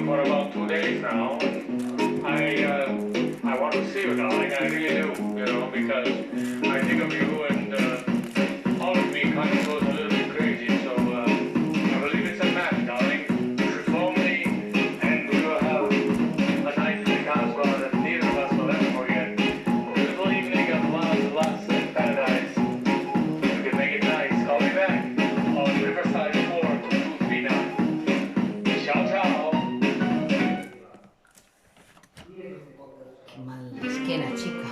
For about 2 days now. I want to see you, darling. I really do, because I think of you and all of me kind of goes a little bit crazy. So I believe it's a match, darling. You should phone me and we will have a night in the Casbah that neither of us will ever forget. Beautiful evening of love and paradise. We can make it nice. I'll be back on Riverside 4-239. Ciao, ciao. Qué mal la esquena, chica.